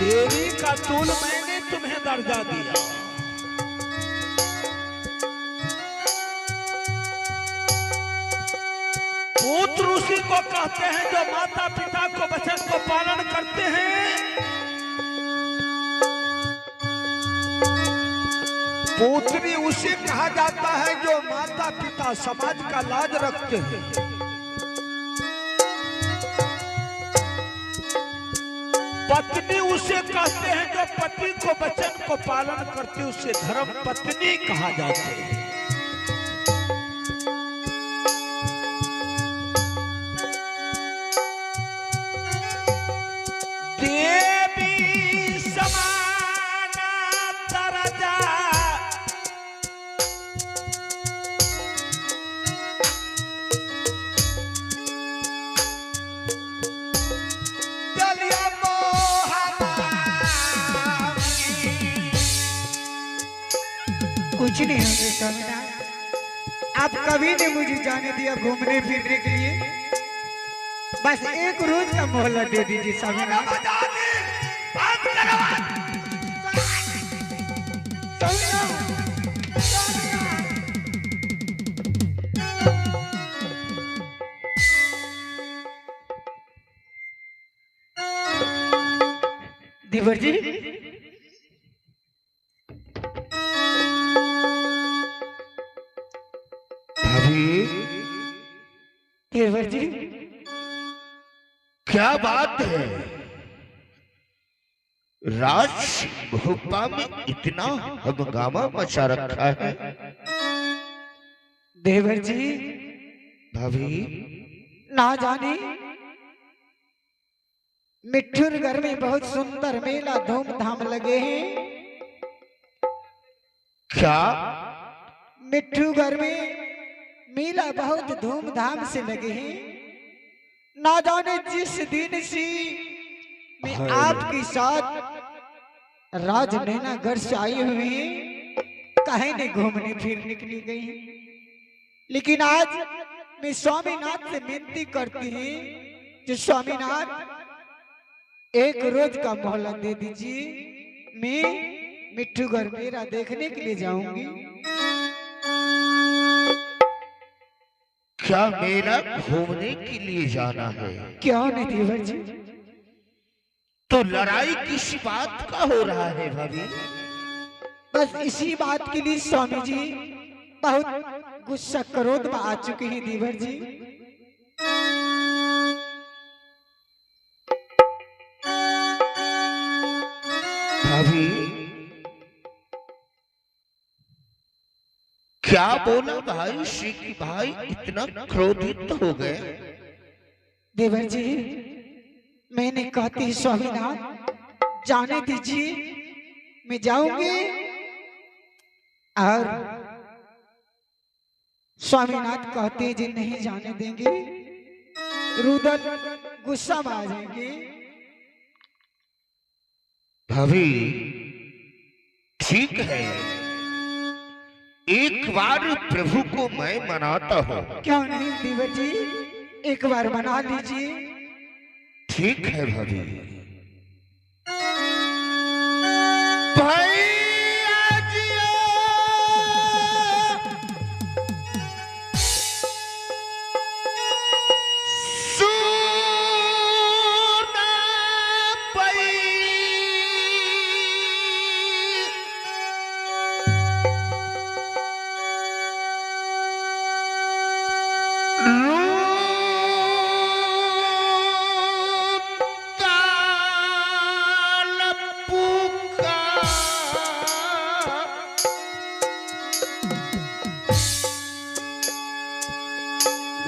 देवी का तुल मैंने तुम्हें दर्जा दिया। पुत्र उसी को कहते हैं जो माता पिता को वचन को पालन करते हैं। पुत्री उसे कहा जाता है जो माता पिता समाज का लाज रखते हैं। पत्नी उसे कहते हैं जो पति को वचन को पालन करती, उसे धर्म पत्नी कहा जाता है। देवी समाना दर्जा कुछ नहीं होगा स्वामीनाथ, आप कभी ने मुझे जाने दिया घूमने फिरने के लिए। बस एक रोज का मोहलत दे दीजिए स्वामीनाथ। देवर जी, देवर जी, क्या बात है? राज भोपा में इतना हंगामा मचा रखा है। देवर जी, भाभी ना जाने मिठुर घर में बहुत सुंदर मेला धूमधाम लगे हैं। क्या? मिठू घर में मेला बहुत धूमधाम से लगे हैं। ना जाने जिस दिन से मैं आपके साथ राज नैनागढ़ से आई हुई हैं, कहीं नहीं घूमने फिरने के लिए गई हैं। लेकिन आज मैं स्वामीनाथ से विनती करती हूँ कि स्वामीनाथ एक रोज का मोहलत दे दीजिए, मैं मिठू घर मेरा देखने के लिए जाऊंगी। क्या मेरा घूमने के लिए जाना है? क्यों नहीं देवर जी? तो लड़ाई किस बात का हो रहा है भाभी? बस इसी बात के लिए स्वामी जी बहुत गुस्सा क्रोध में आ चुके हैं देवर जी। भाभी क्या बोला भाई श्री की भाई इतना क्रोधित हो गए? देवर जी, मैंने कहती स्वामीनाथ जाने दीजिए, मैं जाऊंगी। और स्वामीनाथ कहते जी नहीं जाने देंगे, रुदन गुस्सा में आ जाएंगे। भाभी ठीक है, एक बार प्रभु को मैं मनाता हूँ। क्यों नहीं देवर जी, एक बार मना लीजिए। ठीक है भाभी।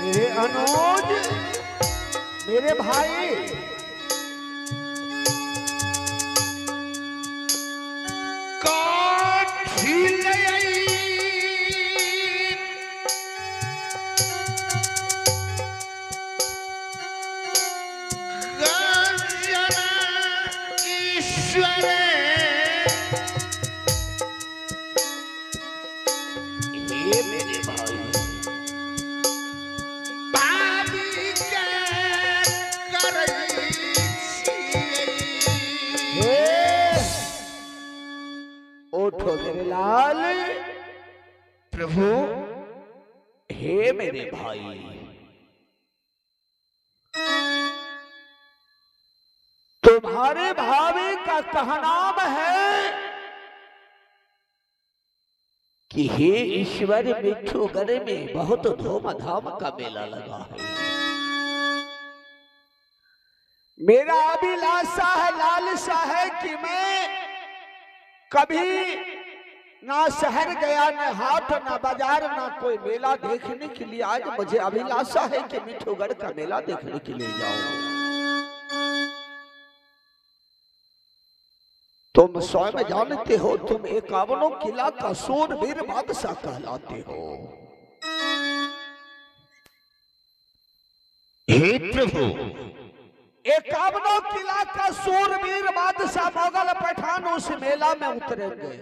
मेरे अनुज, मेरे भाई, तुम्हारे भाभी का कहनाम है कि हे ईश्वर, मिठूगढ़ में बहुत धूमधाम का मेला लगा है। मेरा अभिलाषा है, लालसा है कि मैं कभी ना शहर गया, न हाट, न बाजार, ना कोई मेला देखने के लिए। आज मुझे अभिलाषा है कि मिठूगढ़ का मेला देखने के लिए जाऊं। तुम स्वयं जानते हो, तुम 51 किला का सूरवीर बादशाह कहलाते हो। हे प्रभु, 51 किला का सूरवीर बादशाह मोगल पठान उस मेला में उतरेंगे।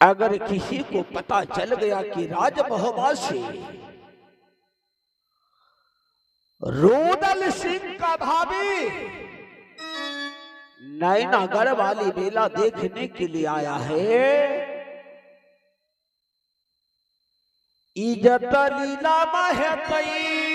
अगर किसी को पता चल गया कि राजमहवासी रुदल सिंह का भाभी नैनागढ़ वाली मेला देखने के लिए आया है, इज्जत लीला महतई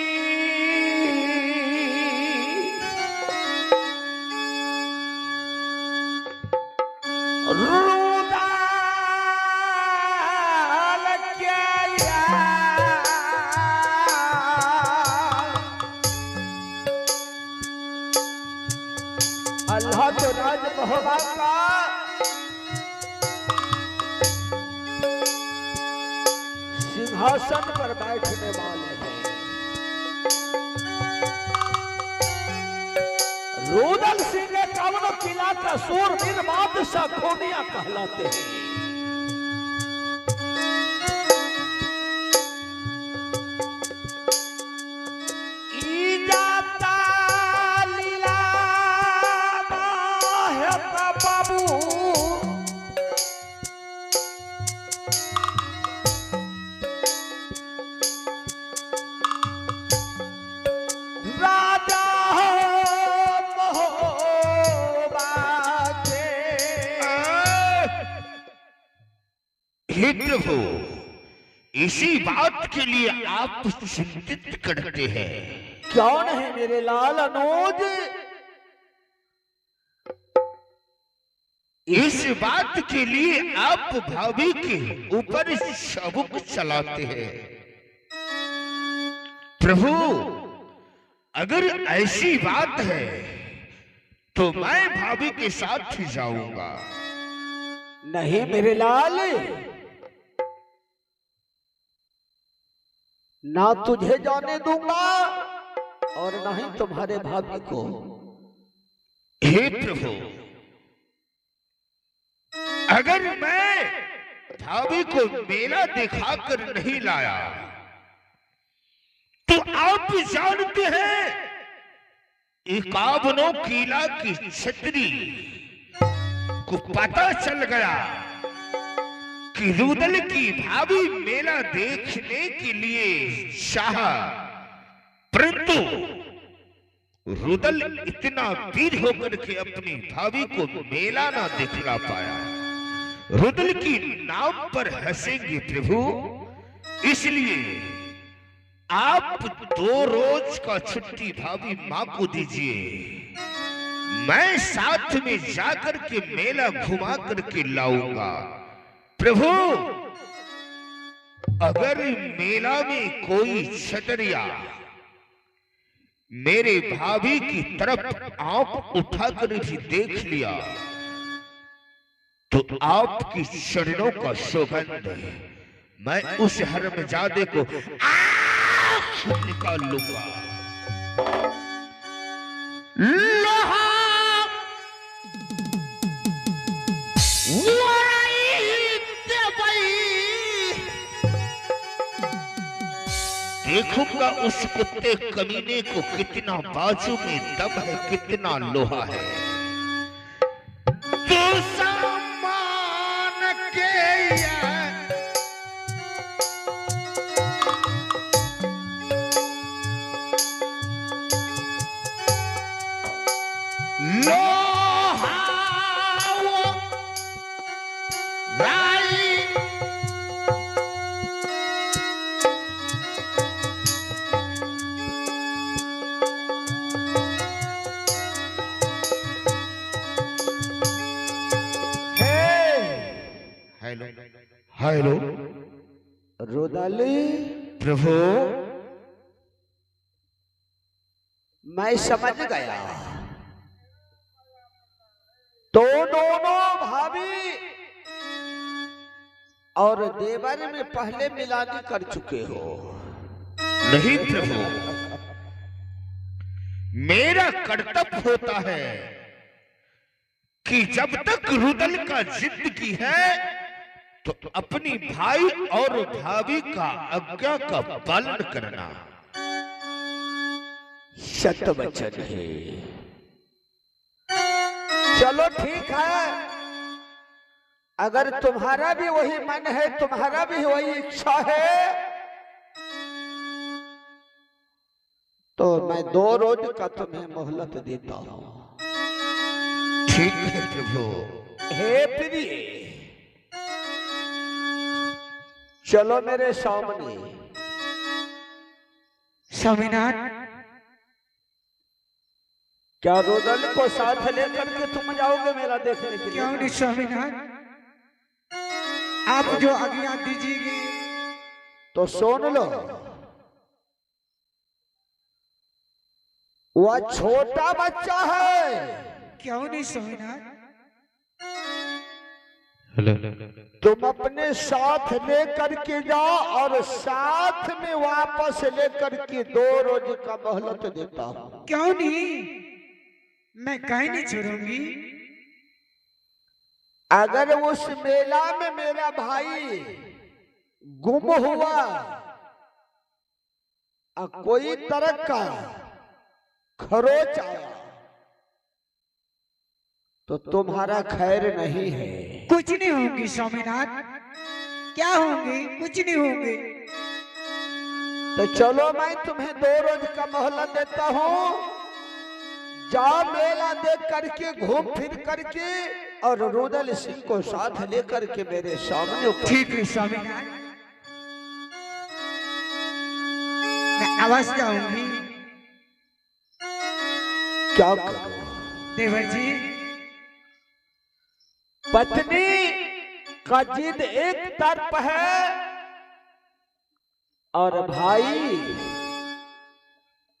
अल्लाह तो राजमहवा का सिंहासन पर बैठने वाले हैं। रुदल सिंह 51 किला का सूरवीर बादशाह खोनिया कहलाते हैं। हे प्रभु, इसी बात के लिए आप चिंतित करते हैं। कौन है मेरे लाल अनुज? इस बात के लिए आप भाभी के ऊपर चाबुक चलाते हैं। प्रभु, अगर ऐसी बात है तो मैं भाभी के साथ ही जाऊंगा। नहीं मेरे लाल, ना तुझे जाने दूंगा और ना ही तुम्हारे भाभी को। हे प्रभु, अगर मैं भाभी को मेला दिखाकर नहीं लाया तो आप जानते हैं 51 किला की छतरी को पता चल गया कि रुदल की भाभी मेला देखने के लिए चाहा, परंतु रुदल इतना वीर होकर के अपनी भाभी को मेला ना दिखला पाया। रुदल की नाम पर हंसेंगे प्रभु, इसलिए आप 2 रोज का छुट्टी भाभी मां को दीजिए। मैं साथ में जाकर के मेला घुमा करके लाऊंगा। प्रभु, अगर मेला में कोई छतरिया मेरे भाभी की तरफ आंख उठाकर भी देख लिया तो आपकी चरणों का सुगंध मैं उस हरमजादे को निकाल लूंगा। लोहा देखूंगा उस कुत्ते कमीने को कितना बाजू में दम है, कितना लोहा है। तो सामान के लोहा राई हेलो रुदली, प्रभु। मैं समझ गया, तो दोनों भाभी और देवर में पहले मिलानी कर चुके हो। नहीं प्रभु, मेरा कर्तव्य होता है कि जब तक रुदल का जिंदगी है तो अपनी भाई और भाभी का आज्ञा का पालन करना सत्य वचन है। चलो ठीक है, अगर तुम्हारा भी वही मन है, तुम्हारा भी वही इच्छा है, तो मैं 2 रोज का तुम्हें मोहलत देता हूं। ठीक है प्रभु। हे प्रिय, चलो मेरे सामने। स्वामीनाथ, क्या रुदल को साथ लेकर के तुम जाओगे मेला देखने के लिए? क्यों नहीं स्वामीनाथ, आप जो आज्ञा दीजिएगे। तो सुन लो, वह छोटा बच्चा है। क्यों नहीं स्वामीनाथ, तुम अपने साथ लेकर के जाओ और साथ में वापस लेकर के 2 रोज का मोहलत देता हूं। क्यों नहीं, मैं कहीं नहीं छोड़ूंगी। अगर उस मेला में मेरा भाई गुम हुआ और कोई तरह का खरोच आया तो तुम्हारा खैर नहीं है। कुछ नहीं होंगी स्वामीनाथ, क्या होंगे, कुछ नहीं होंगे। तो चलो मैं तुम्हें 2 रोज का मोहलत देता हूं, जाओ मेला देख करके घूम फिर करके और रुदल सिंह को साथ लेकर के मेरे सामने। ठीक है स्वामीनाथ, मैं अवश्य जाऊंगी। क्या करो देवर जी, पत्नी का जिद एक तरफ है और भाई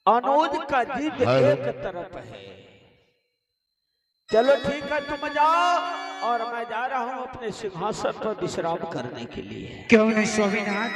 अनुज का जिद एक तरफ है। चलो ठीक है, तुम जाओ और मैं जा रहा हूं अपने सिंहासन पर विश्राम करने के लिए। क्यों नहीं स्वामीनाथ,